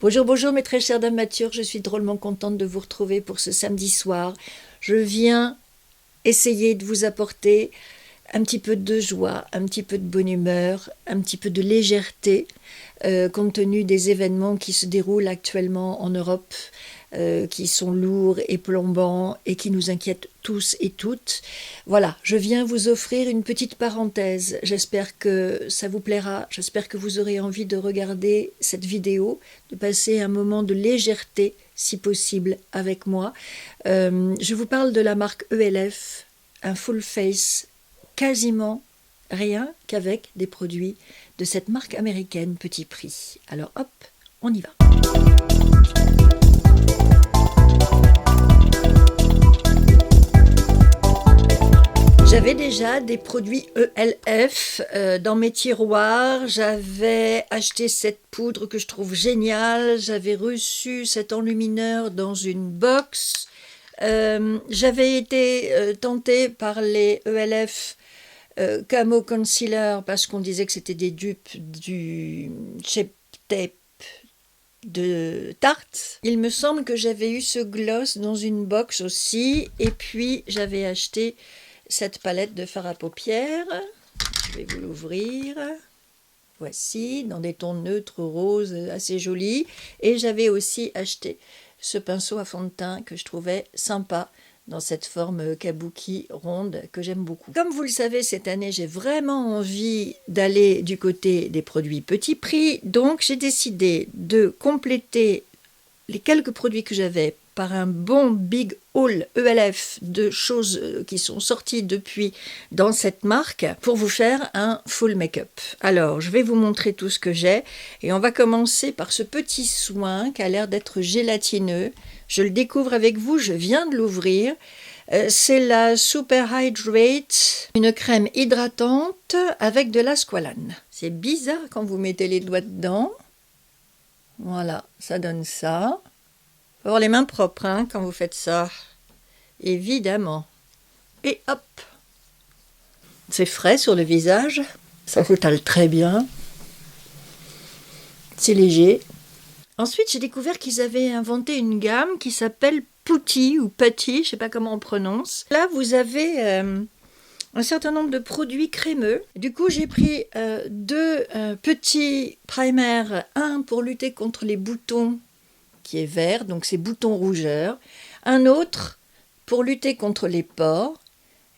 Bonjour, bonjour mes très chères dames matures, je suis drôlement contente de vous retrouver pour ce samedi soir. Je viens essayer de vous apporter un petit peu de joie, un petit peu de bonne humeur, un petit peu de légèreté, compte tenu des événements qui se déroulent actuellement en Europe, qui sont lourds et plombants et qui nous inquiètent tous et toutes. Voilà, je viens vous offrir une petite parenthèse. J'espère que ça vous plaira, j'espère que vous aurez envie de regarder cette vidéo, de passer un moment de légèreté, si possible, avec moi. Je vous parle de la marque ELF, un full face quasiment rien qu'avec des produits de cette marque américaine petit prix. Alors hop, on y va. J'avais déjà des produits ELF dans mes tiroirs, j'avais acheté cette poudre que je trouve géniale, j'avais reçu cet enlumineur dans une box, j'avais été tentée par les ELF Camo Concealer parce qu'on disait que c'était des dupes du Shape Tape de Tarte. Il me semble que j'avais eu ce gloss dans une box aussi, et puis j'avais acheté cette palette de fard à paupières. Je vais vous l'ouvrir. Voici, dans des tons neutres roses assez jolis. Et j'avais aussi acheté ce pinceau à fond de teint que je trouvais sympa, dans cette forme kabuki ronde que j'aime beaucoup. Comme vous le savez, cette année, j'ai vraiment envie d'aller du côté des produits petit prix. Donc, j'ai décidé de compléter les quelques produits que j'avais par un bon big haul ELF de choses qui sont sorties depuis dans cette marque pour vous faire un full make-up. Alors, je vais vous montrer tout ce que j'ai et on va commencer par ce petit soin qui a l'air d'être gélatineux. Je le découvre avec vous, je viens de l'ouvrir. C'est la Super Hydrate, une crème hydratante avec de la squalane. C'est bizarre quand vous mettez les doigts dedans. Voilà, ça donne ça. Faut avoir les mains propres hein, quand vous faites ça, évidemment. Et hop, c'est frais sur le visage, ça s'étale très bien, c'est léger. Ensuite, j'ai découvert qu'ils avaient inventé une gamme qui s'appelle Putty ou Putty, je ne sais pas comment on prononce. Là, vous avez un certain nombre de produits crémeux. Du coup, j'ai pris deux petits primers, un pour lutter contre les boutons, qui est vert, donc c'est boutons rougeurs, un autre pour lutter contre les pores,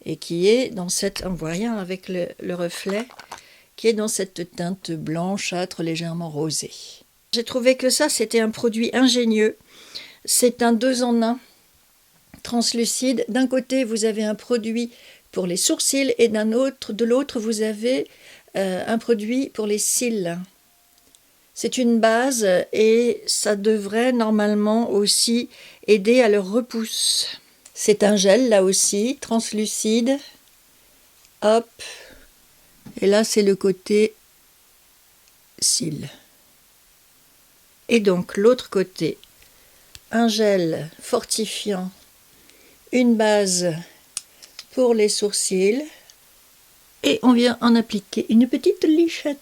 et qui est dans cette, on voit rien avec le reflet, qui est dans cette teinte blanchâtre légèrement rosée. J'ai trouvé que ça, c'était un produit ingénieux. C'est un 2 en 1 translucide. D'un côté, vous avez un produit pour les sourcils, et de l'autre, vous avez un produit pour les cils. C'est une base et ça devrait normalement aussi aider à leur repousse. C'est un gel là aussi, translucide. Hop. Et là c'est le côté cils. Et donc l'autre côté, un gel fortifiant, une base pour les sourcils. Et on vient en appliquer une petite lichette.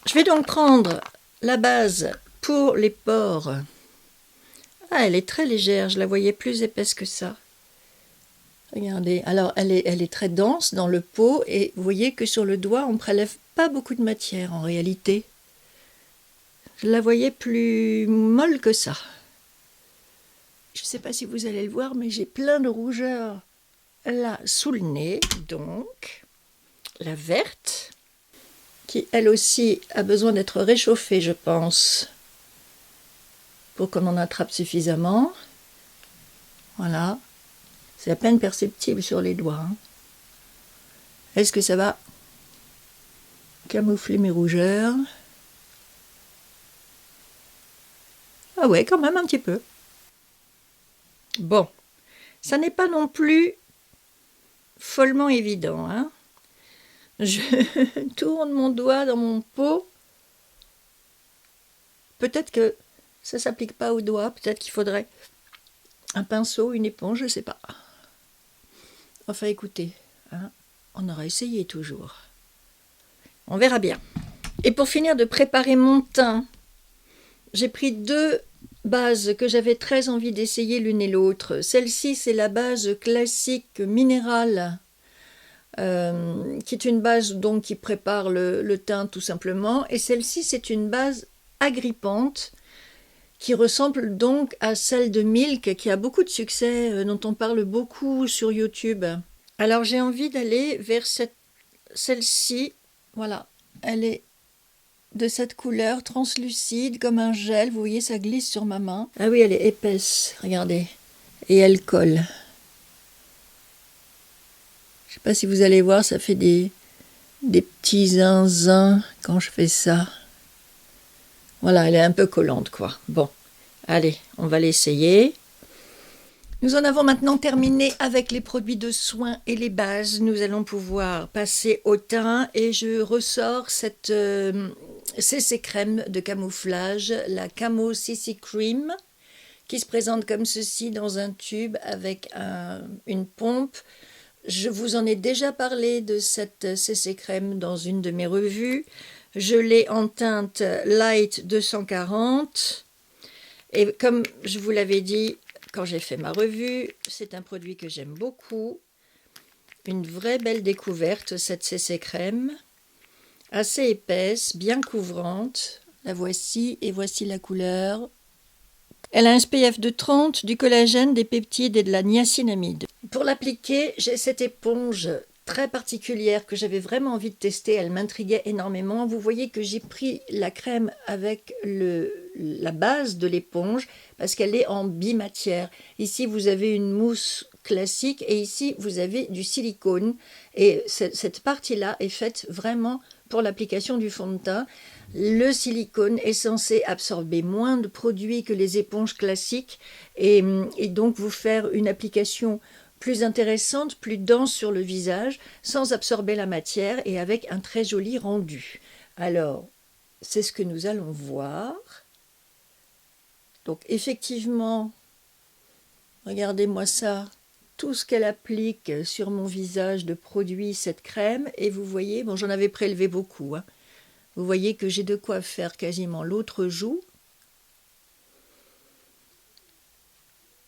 Je vais donc prendre la base pour les pores. Ah, elle est très légère, je la voyais plus épaisse que ça. Regardez, alors elle est très dense dans le pot et vous voyez que sur le doigt, on ne prélève pas beaucoup de matière en réalité. Je la voyais plus molle que ça. Je ne sais pas si vous allez le voir, mais j'ai plein de rougeurs là sous le nez. Donc, la verte, qui elle aussi a besoin d'être réchauffée, je pense, pour qu'on en attrape suffisamment. Voilà, c'est à peine perceptible sur les doigts. Hein. Est-ce que ça va camoufler mes rougeurs? Ah ouais, quand même un petit peu. Bon, ça n'est pas non plus follement évident. Hein. Je tourne mon doigt dans mon pot. Peut-être que ça ne s'applique pas au doigt. Peut-être qu'il faudrait un pinceau, une éponge, je ne sais pas. Enfin, écoutez, hein, on aura essayé toujours. On verra bien. Et pour finir de préparer mon teint j'ai pris deux bases que j'avais très envie d'essayer l'une et l'autre. Celle-ci, c'est la base classique minérale, qui est une base donc qui prépare le teint tout simplement. Et celle-ci, c'est une base agrippante qui ressemble donc à celle de Milk, qui a beaucoup de succès, dont on parle beaucoup sur YouTube. Alors j'ai envie d'aller vers celle-ci. Voilà, elle est de cette couleur translucide comme un gel. Vous voyez, ça glisse sur ma main. Ah oui, elle est épaisse, regardez. Et elle colle. Je ne sais pas si vous allez voir, ça fait des petits zinzins quand je fais ça. Voilà, elle est un peu collante, quoi. Bon, allez, on va l'essayer. Nous en avons maintenant terminé avec les produits de soins et les bases. Nous allons pouvoir passer au teint et je ressors cette CC crème de camouflage, la Camo CC Cream, qui se présente comme ceci dans un tube avec une pompe. Je vous en ai déjà parlé de cette CC crème dans une de mes revues. Je l'ai en teinte Light 240 et comme je vous l'avais dit quand j'ai fait ma revue, c'est un produit que j'aime beaucoup. Une vraie belle découverte, cette CC crème, assez épaisse, bien couvrante. La voici et voici la couleur. Elle a un SPF de 30, du collagène, des peptides et de la niacinamide. Pour l'appliquer, j'ai cette éponge très particulière que j'avais vraiment envie de tester. Elle m'intriguait énormément. Vous voyez que j'ai pris la crème avec la base de l'éponge parce qu'elle est en bimatière. Ici, vous avez une mousse classique et ici, vous avez du silicone. Et cette partie-là est faite vraiment pour l'application du fond de teint. Le silicone est censé absorber moins de produits que les éponges classiques et donc vous faire une application plus intéressante, plus dense sur le visage, sans absorber la matière et avec un très joli rendu. Alors, c'est ce que nous allons voir. Donc effectivement, regardez-moi ça, tout ce qu'elle applique sur mon visage de produit, cette crème, et vous voyez, bon j'en avais prélevé beaucoup, hein. Vous voyez que j'ai de quoi faire quasiment l'autre joue.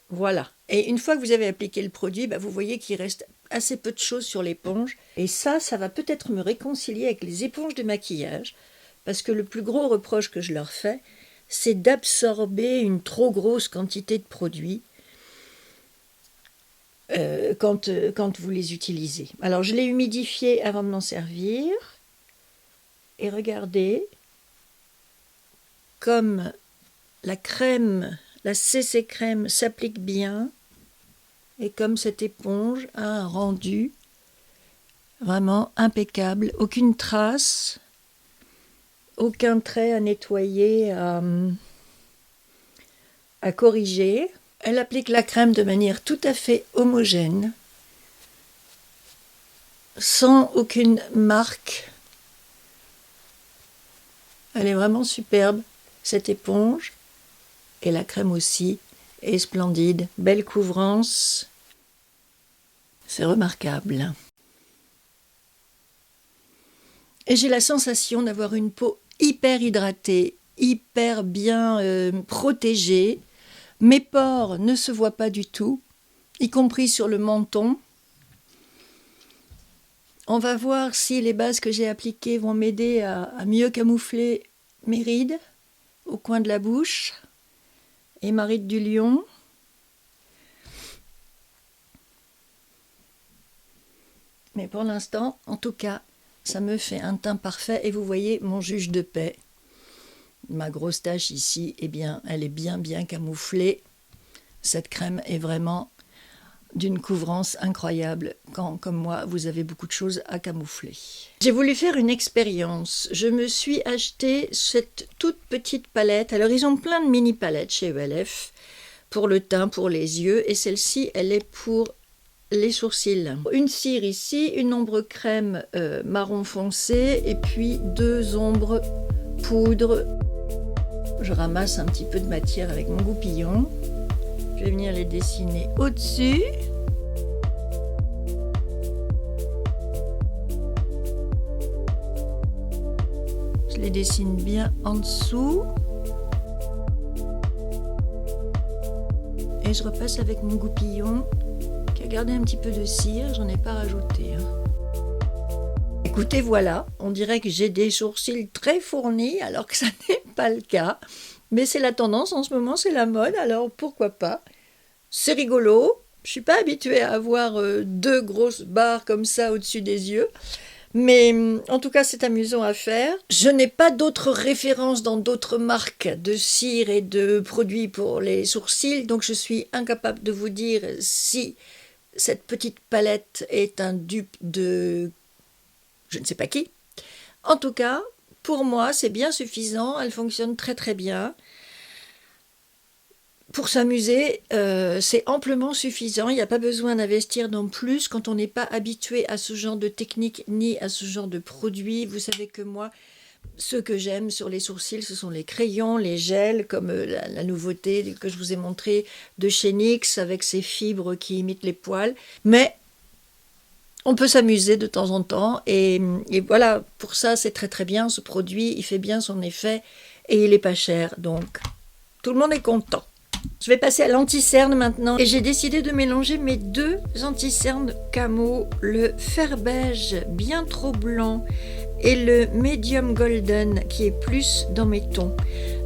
Voilà. Et une fois que vous avez appliqué le produit, vous voyez qu'il reste assez peu de choses sur l'éponge. Et ça va peut-être me réconcilier avec les éponges de maquillage. Parce que le plus gros reproche que je leur fais, c'est d'absorber une trop grosse quantité de produits quand vous les utilisez. Alors je l'ai humidifié avant de m'en servir. Et regardez, comme la crème, la CC crème s'applique bien, et comme cette éponge a un rendu vraiment impeccable, aucune trace, aucun trait à nettoyer, à corriger. Elle applique la crème de manière tout à fait homogène, sans aucune marque. Elle est vraiment superbe, cette éponge, et la crème aussi est splendide, belle couvrance, c'est remarquable. Et j'ai la sensation d'avoir une peau hyper hydratée, hyper bien protégée. Mes pores ne se voient pas du tout, y compris sur le menton. On va voir si les bases que j'ai appliquées vont m'aider à mieux camoufler mes rides au coin de la bouche et ma ride du lion. Mais pour l'instant, en tout cas, ça me fait un teint parfait. Et vous voyez mon juge de paix. Ma grosse tache ici, eh bien, elle est bien camouflée. Cette crème est vraiment d'une couvrance incroyable quand, comme moi, vous avez beaucoup de choses à camoufler. J'ai voulu faire une expérience. Je me suis acheté cette toute petite palette. Alors, ils ont plein de mini palettes chez ELF pour le teint, pour les yeux. Et celle-ci, elle est pour les sourcils. Une cire ici, une ombre crème marron foncé et puis 2 ombres poudre. Je ramasse un petit peu de matière avec mon goupillon. Je vais venir les dessiner au-dessus. Je les dessine bien en dessous. Et je repasse avec mon goupillon qui a gardé un petit peu de cire, j'en ai pas rajouté. Écoutez, voilà, on dirait que j'ai des sourcils très fournis alors que ça n'est pas le cas. Mais c'est la tendance en ce moment, c'est la mode, alors pourquoi pas. C'est rigolo, je suis pas habituée à avoir deux grosses barres comme ça au-dessus des yeux. Mais en tout cas, c'est amusant à faire. Je n'ai pas d'autres références dans d'autres marques de cire et de produits pour les sourcils, donc je suis incapable de vous dire si cette petite palette est un dupe de je ne sais pas qui. En tout cas, pour moi, c'est bien suffisant, elle fonctionne très très bien. Pour s'amuser, c'est amplement suffisant, il n'y a pas besoin d'investir non plus quand on n'est pas habitué à ce genre de technique ni à ce genre de produit. Vous savez que moi, ce que j'aime sur les sourcils, ce sont les crayons, les gels, comme la nouveauté que je vous ai montrée de chez NYX avec ses fibres qui imitent les poils. Mais on peut s'amuser de temps en temps et voilà, pour ça c'est très très bien ce produit, il fait bien son effet et il n'est pas cher, donc tout le monde est content. Je vais passer à l'anti-cerne maintenant et j'ai décidé de mélanger mes deux anti-cernes camo, le fer beige bien trop blanc et le medium golden qui est plus dans mes tons.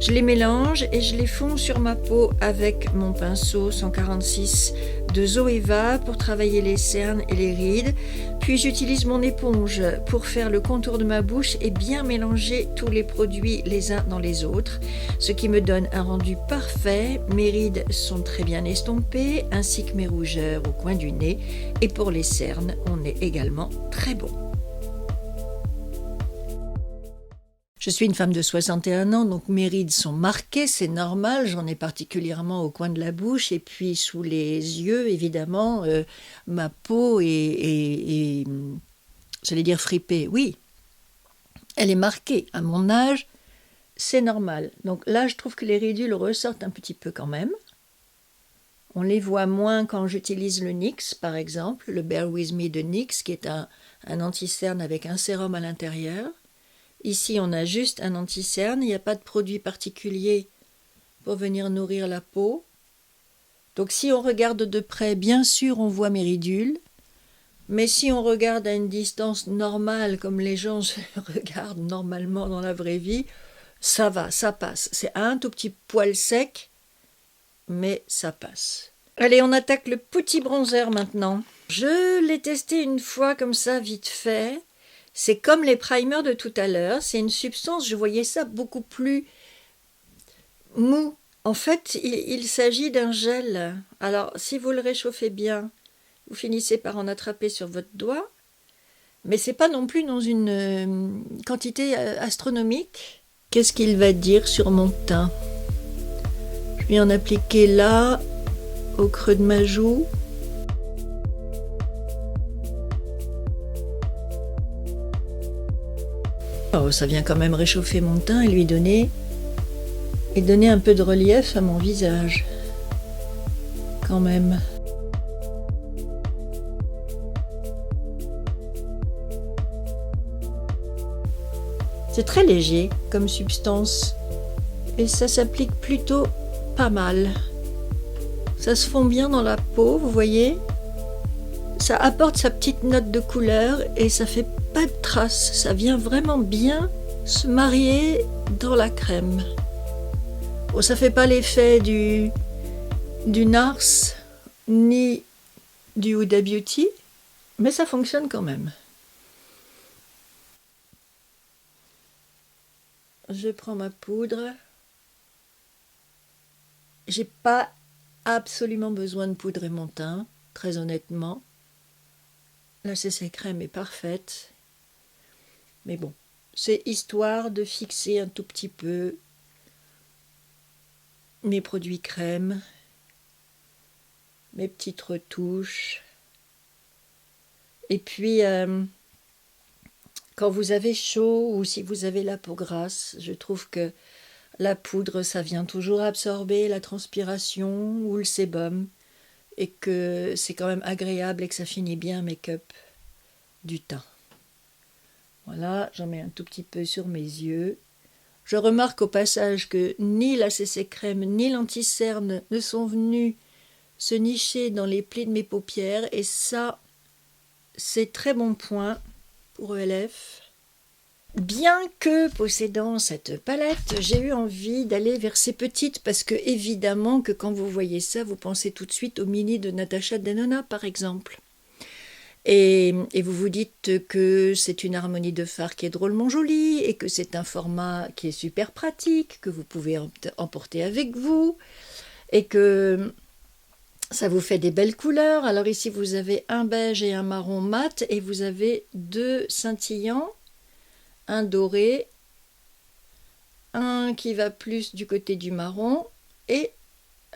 Je les mélange et je les fonds sur ma peau avec mon pinceau 146 de Zoeva pour travailler les cernes et les rides. Puis j'utilise mon éponge pour faire le contour de ma bouche et bien mélanger tous les produits les uns dans les autres, ce qui me donne un rendu parfait. Mes rides sont très bien estompées ainsi que mes rougeurs au coin du nez et pour les cernes, on est également très bon. Je suis une femme de 61 ans, donc mes rides sont marquées, c'est normal, j'en ai particulièrement au coin de la bouche et puis sous les yeux, évidemment, ma peau est, j'allais dire fripée, oui, elle est marquée. À mon âge, c'est normal. Donc là, je trouve que les ridules ressortent un petit peu quand même. On les voit moins quand j'utilise le NYX, par exemple, le Bear With Me de NYX, qui est un anti-cerne avec un sérum à l'intérieur. Ici, on a juste un anti-cerne, il n'y a pas de produit particulier pour venir nourrir la peau. Donc si on regarde de près, bien sûr, on voit mes ridules. Mais si on regarde à une distance normale, comme les gens se regardent normalement dans la vraie vie, ça va, ça passe. C'est un tout petit poil sec, mais ça passe. Allez, on attaque le petit bronzer maintenant. Je l'ai testé une fois comme ça, vite fait. C'est comme les primers de tout à l'heure, c'est une substance, je voyais ça beaucoup plus mou. En fait, il s'agit d'un gel. Alors, si vous le réchauffez bien, vous finissez par en attraper sur votre doigt, mais c'est pas non plus dans une quantité astronomique. Qu'est-ce qu'il va dire sur mon teint? Je vais en appliquer là, au creux de ma joue. Oh, ça vient quand même réchauffer mon teint et lui donner un peu de relief à mon visage. Quand même. C'est très léger comme substance et ça s'applique plutôt pas mal. Ça se fond bien dans la peau, vous voyez. Ça apporte sa petite note de couleur et ça fait pas de traces. Ça vient vraiment bien se marier dans la crème. Bon, ça fait pas l'effet du NARS ni du Huda Beauty, mais ça fonctionne quand même. Je prends ma poudre. J'ai pas absolument besoin de poudrer mon teint, très honnêtement. La CC crème est parfaite. Mais bon, c'est histoire de fixer un tout petit peu mes produits crème, mes petites retouches. Et puis, quand vous avez chaud ou si vous avez la peau grasse, je trouve que la poudre, ça vient toujours absorber la transpiration ou le sébum et que c'est quand même agréable et que ça finit bien make-up du teint. Voilà, j'en mets un tout petit peu sur mes yeux. Je remarque au passage que ni la CC crème ni l'anti-cerne ne sont venus se nicher dans les plis de mes paupières et ça, c'est très bon point pour ELF. Bien que possédant cette palette, j'ai eu envie d'aller vers ces petites parce que évidemment que quand vous voyez ça, vous pensez tout de suite au mini de Natasha Denona par exemple. Et vous vous dites que c'est une harmonie de fard qui est drôlement jolie et que c'est un format qui est super pratique, que vous pouvez emporter avec vous et que ça vous fait des belles couleurs. Alors ici vous avez un beige et un marron mat et vous avez deux scintillants, un doré, un qui va plus du côté du marron et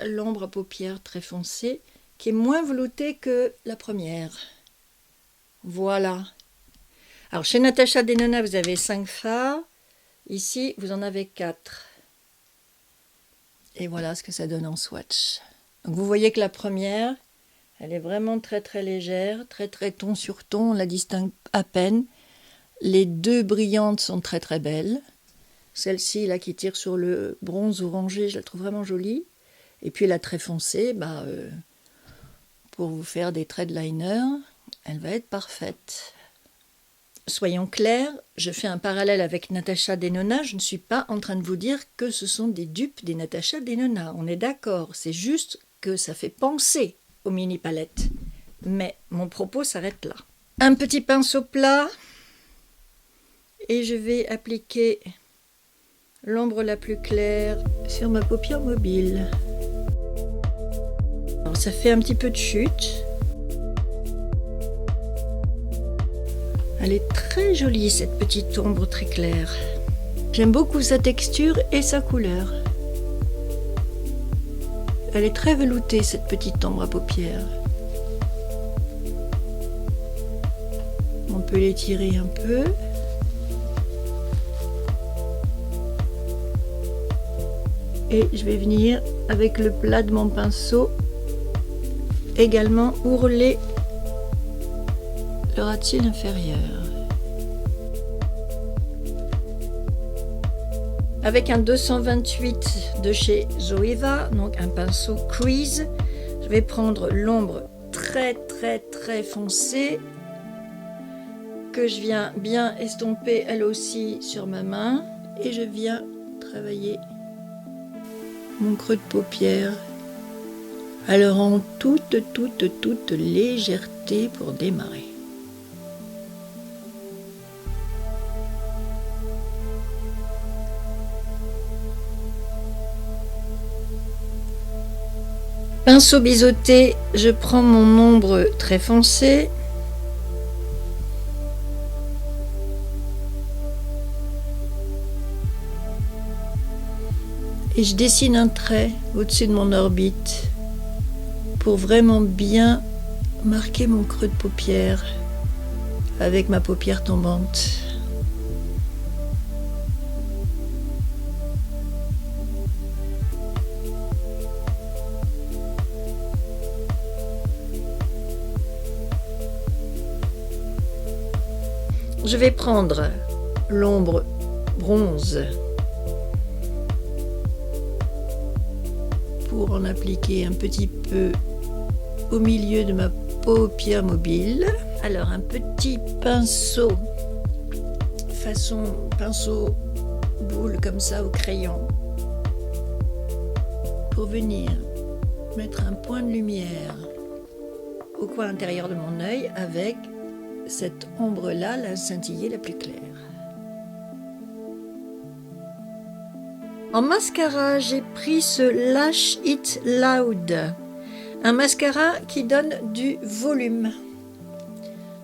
l'ombre à paupières très foncée qui est moins veloutée que la première. Voilà. Alors chez Natasha Denona vous avez 5 fards, ici vous en avez 4. Et voilà ce que ça donne en swatch. Donc vous voyez que la première, elle est vraiment très très légère, très très ton sur ton, on la distingue à peine. Les deux brillantes sont très très belles. Celle-ci là qui tire sur le bronze orangé, je la trouve vraiment jolie. Et puis la très foncée, pour vous faire des traits de liner, elle va être parfaite. Soyons clairs, je fais un parallèle avec Natasha Denona, je ne suis pas en train de vous dire que ce sont des dupes des Natasha Denona, on est d'accord, c'est juste que ça fait penser aux mini palettes. Mais mon propos s'arrête là. Un petit pinceau plat et je vais appliquer l'ombre la plus claire sur ma paupière mobile. Alors, ça fait un petit peu de chute. Elle est très jolie cette petite ombre très claire. J'aime beaucoup sa texture et sa couleur. Elle est très veloutée cette petite ombre à paupières. On peut l'étirer un peu. Et je vais venir avec le plat de mon pinceau également ourler le ras de cils inférieur. Avec un 228 de chez Zoeva, donc un pinceau crease, je vais prendre l'ombre très très très foncée que je viens bien estomper elle aussi sur ma main et je viens travailler mon creux de paupière alors en toute légèreté pour démarrer. Pinceau biseauté, je prends mon ombre très foncée. Et je dessine un trait au-dessus de mon orbite pour vraiment bien marquer mon creux de paupière avec ma paupière tombante. Je vais prendre l'ombre bronze pour en appliquer un petit peu au milieu de ma paupière mobile. Alors un petit pinceau, façon pinceau boule comme ça au crayon, pour venir mettre un point de lumière au coin intérieur de mon œil avec cette ombre-là, la scintillée la plus claire. En mascara, j'ai pris ce Lash It Loud, un mascara qui donne du volume.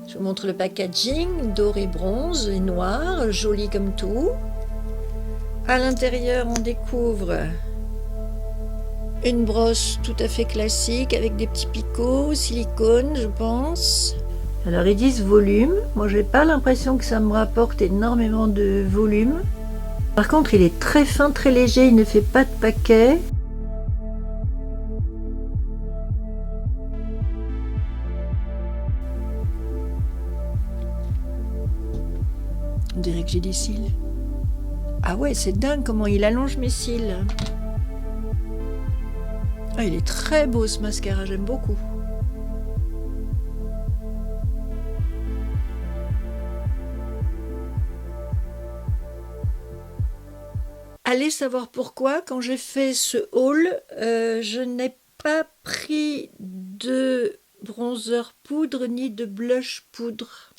Je vous montre le packaging, doré bronze et noir, joli comme tout. À l'intérieur, on découvre une brosse tout à fait classique avec des petits picots, silicone, je pense. Alors ils disent volume, moi j'ai pas l'impression que ça me rapporte énormément de volume. Par contre il est très fin, très léger, il ne fait pas de paquet. On dirait que j'ai des cils. Ah ouais, c'est dingue comment il allonge mes cils. Ah, il est très beau ce mascara, j'aime beaucoup. Allez savoir pourquoi, quand j'ai fait ce haul, je n'ai pas pris de bronzer poudre ni de blush poudre.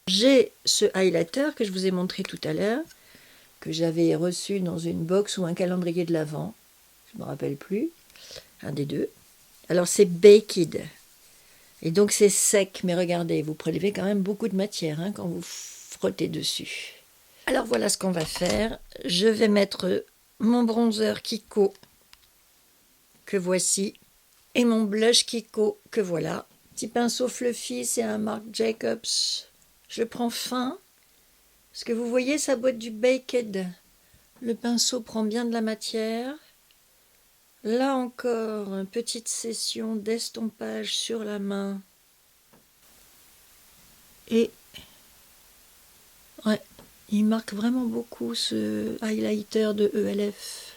J'ai ce highlighter que je vous ai montré tout à l'heure, que j'avais reçu dans une box ou un calendrier de l'Avent, je ne me rappelle plus, un des deux. Alors c'est Baked, et donc c'est sec, mais regardez, vous prélevez quand même beaucoup de matière quand vous frottez dessus. Alors voilà ce qu'on va faire. Je vais mettre mon bronzer Kiko, que voici, et mon blush Kiko, que voilà. Petit pinceau fluffy, c'est un Marc Jacobs. Je le prends fin, parce que vous voyez sa boîte du Baked. Le pinceau prend bien de la matière. Là encore, une petite session d'estompage sur la main. Et ouais, il marque vraiment beaucoup ce highlighter de ELF.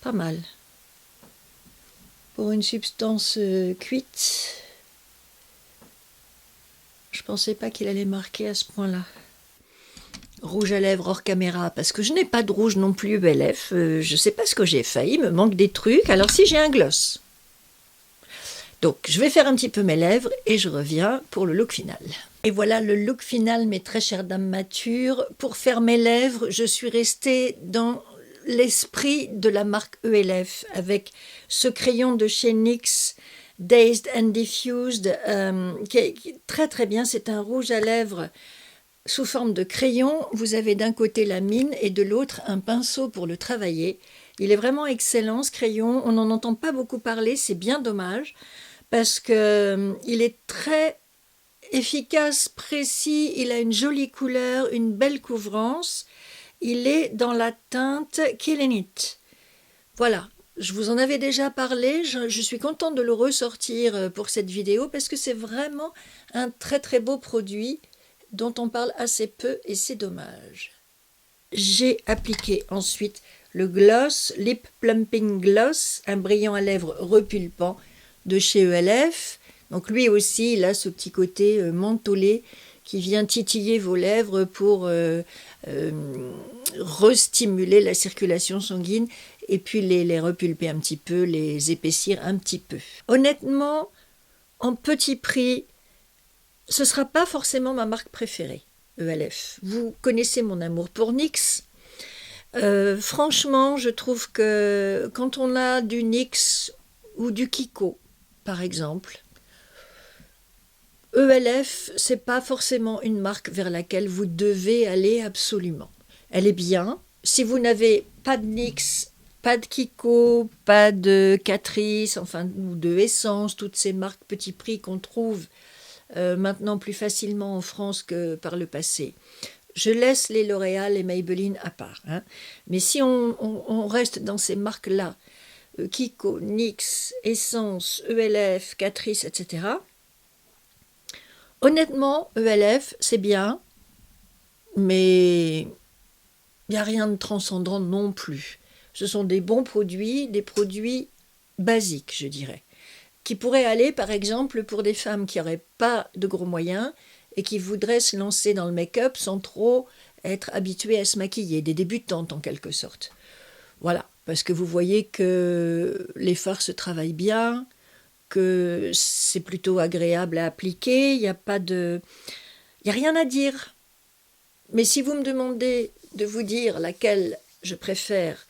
Pas mal. Pour une substance cuite, je pensais pas qu'il allait marquer à ce point-là. Rouge à lèvres hors caméra, parce que je n'ai pas de rouge non plus ELF. Je sais pas ce que j'ai fait, il me manque des trucs. Alors si, j'ai un gloss. Donc je vais faire un petit peu mes lèvres et je reviens pour le look final. Et voilà le look final, mes très chères dames matures. Pour faire mes lèvres, je suis restée dans l'esprit de la marque ELF avec ce crayon de chez NYX, Dazed and Diffused, qui est très très bien. C'est un rouge à lèvres sous forme de crayon. Vous avez d'un côté la mine et de l'autre un pinceau pour le travailler. Il est vraiment excellent ce crayon, on n'en entend pas beaucoup parler, c'est bien dommage, parce qu'il est très efficace, précis, il a une jolie couleur, une belle couvrance. Il est dans la teinte Killing It. Voilà, je vous en avais déjà parlé, je suis contente de le ressortir pour cette vidéo parce que c'est vraiment un très très beau produit dont on parle assez peu et c'est dommage. J'ai appliqué ensuite le gloss, Lip Plumping Gloss, un brillant à lèvres repulpant de chez ELF. Donc lui aussi, il a ce petit côté mentholé qui vient titiller vos lèvres pour restimuler la circulation sanguine et puis les repulper un petit peu, les épaissir un petit peu. Honnêtement, en petit prix, ce ne sera pas forcément ma marque préférée, ELF. Vous connaissez mon amour pour NYX. Franchement, je trouve que quand on a du NYX ou du Kiko, par exemple, ELF, c'est pas forcément une marque vers laquelle vous devez aller absolument. Elle est bien. Si vous n'avez pas de NYX, pas de Kiko, pas de Catrice, enfin, ou de Essence, toutes ces marques petit prix qu'on trouve maintenant plus facilement en France que par le passé. Je laisse les L'Oréal et Maybelline à part. Mais si on reste dans ces marques-là, Kiko, NYX, Essence, ELF, Catrice, etc., honnêtement, ELF, c'est bien, mais il n'y a rien de transcendant non plus. Ce sont des bons produits, des produits basiques, je dirais, qui pourraient aller, par exemple, pour des femmes qui n'auraient pas de gros moyens et qui voudraient se lancer dans le make-up sans trop être habituées à se maquiller, des débutantes en quelque sorte. Voilà, parce que vous voyez que les fards se travaillent bien, que c'est plutôt agréable à appliquer, il n'y a rien à dire. Mais si vous me demandez de vous dire laquelle je préfère,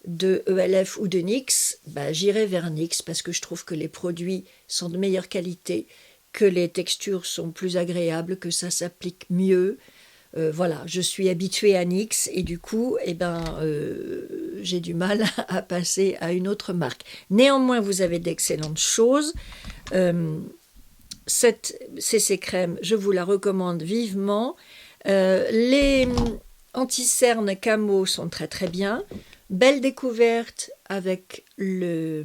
de ELF ou de NYX, j'irai vers NYX parce que je trouve que les produits sont de meilleure qualité, que les textures sont plus agréables, que ça s'applique mieux. Voilà, je suis habituée à NYX et du coup, j'ai du mal à passer à une autre marque. Néanmoins, vous avez d'excellentes choses. Cette CC Crème, je vous la recommande vivement. Les anti-cernes camo sont très très bien. Belle découverte avec le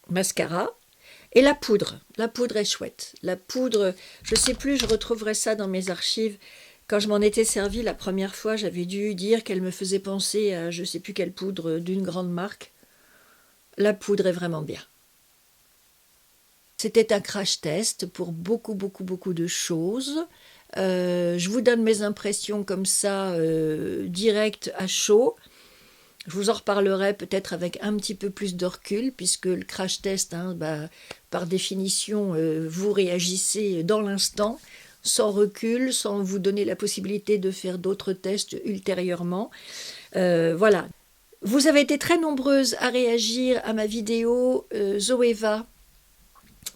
mascara. Et la poudre est chouette. La poudre, je ne sais plus, je retrouverai ça dans mes archives. Quand je m'en étais servie la première fois, j'avais dû dire qu'elle me faisait penser à je ne sais plus quelle poudre d'une grande marque. La poudre est vraiment bien. C'était un crash test pour beaucoup, beaucoup, beaucoup de choses. Je vous donne mes impressions comme ça, direct à chaud. Je vous en reparlerai peut-être avec un petit peu plus de recul, puisque le crash test, par définition, vous réagissez dans l'instant, sans recul, sans vous donner la possibilité de faire d'autres tests ultérieurement. Voilà. Vous avez été très nombreuses à réagir à ma vidéo Zoeva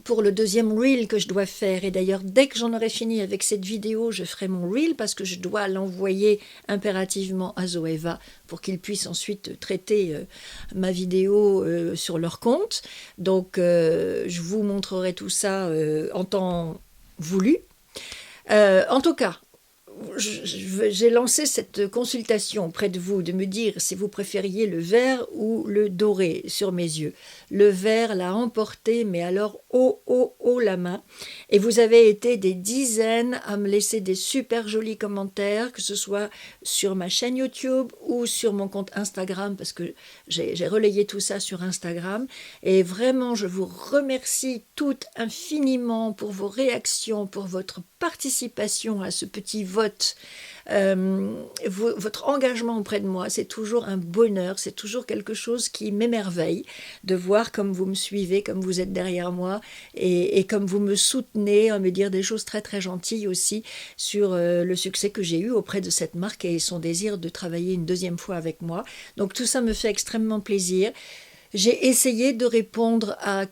pour le deuxième reel que je dois faire. Et d'ailleurs, dès que j'en aurai fini avec cette vidéo, je ferai mon reel parce que je dois l'envoyer impérativement à Zoeva pour qu'ils puissent ensuite traiter ma vidéo sur leur compte. Donc, je vous montrerai tout ça en temps voulu. En tout cas, j'ai lancé cette consultation auprès de vous, de me dire si vous préfériez le vert ou le doré sur mes yeux. Le vert l'a emporté, mais alors haut la main. Et vous avez été des dizaines à me laisser des super jolis commentaires, que ce soit sur ma chaîne YouTube ou sur mon compte Instagram, parce que j'ai relayé tout ça sur Instagram. Et vraiment, je vous remercie toutes infiniment pour vos réactions, pour votre participation à ce petit vote. Votre engagement auprès de moi, c'est toujours un bonheur, c'est toujours quelque chose qui m'émerveille de voir comme vous me suivez, comme vous êtes derrière moi et comme vous me soutenez à me dire des choses très très gentilles aussi sur le succès que j'ai eu auprès de cette marque et son désir de travailler une deuxième fois avec moi. Donc tout ça me fait extrêmement plaisir. J'ai essayé de répondre à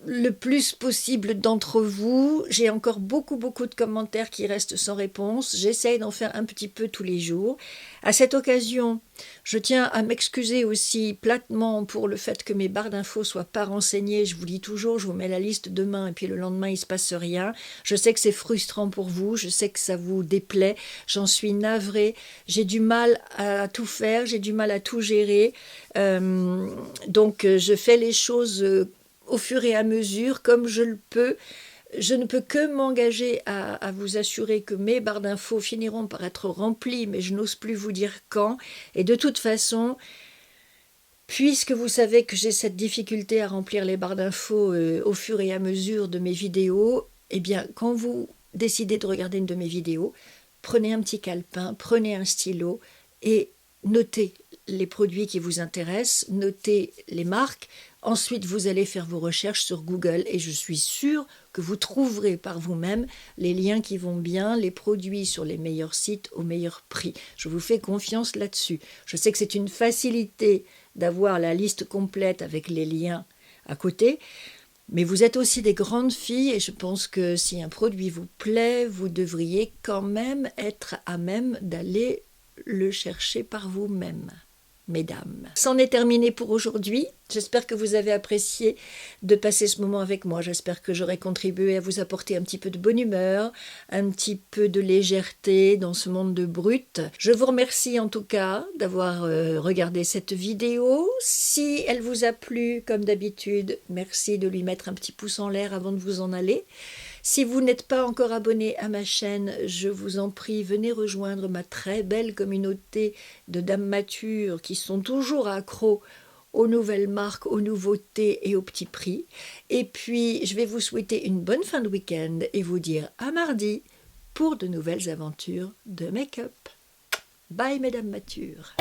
le plus possible d'entre vous. J'ai encore beaucoup de commentaires qui restent sans réponse. J'essaye d'en faire un petit peu tous les jours. À cette occasion, je tiens à m'excuser aussi platement pour le fait que mes barres d'infos soient pas renseignées. Je vous dis toujours, je vous mets la liste demain et puis le lendemain il se passe rien. Je sais que c'est frustrant pour vous, je sais que ça vous déplaît. J'en suis navrée. J'ai du mal à tout faire, j'ai du mal à tout gérer. Donc je fais les choses au fur et à mesure, comme je le peux. Je ne peux que m'engager à vous assurer que mes barres d'infos finiront par être remplies, mais je n'ose plus vous dire quand. Et de toute façon, puisque vous savez que j'ai cette difficulté à remplir les barres d'infos au fur et à mesure de mes vidéos, eh bien, quand vous décidez de regarder une de mes vidéos, prenez un petit calepin, prenez un stylo et notez les produits qui vous intéressent, notez les marques. Ensuite, vous allez faire vos recherches sur Google et je suis sûre que vous trouverez par vous-même les liens qui vont bien, les produits sur les meilleurs sites au meilleur prix. Je vous fais confiance là-dessus. Je sais que c'est une facilité d'avoir la liste complète avec les liens à côté, mais vous êtes aussi des grandes filles et je pense que si un produit vous plaît, vous devriez quand même être à même d'aller le chercher par vous-même. Mesdames. C'en est terminé pour aujourd'hui. J'espère que vous avez apprécié de passer ce moment avec moi. J'espère que j'aurai contribué à vous apporter un petit peu de bonne humeur, un petit peu de légèreté dans ce monde de brut. Je vous remercie en tout cas d'avoir regardé cette vidéo. Si elle vous a plu, comme d'habitude, merci de lui mettre un petit pouce en l'air avant de vous en aller. Si vous n'êtes pas encore abonné à ma chaîne, je vous en prie, venez rejoindre ma très belle communauté de dames matures qui sont toujours accros aux nouvelles marques, aux nouveautés et aux petits prix. Et puis, je vais vous souhaiter une bonne fin de week-end et vous dire à mardi pour de nouvelles aventures de make-up. Bye, mesdames matures.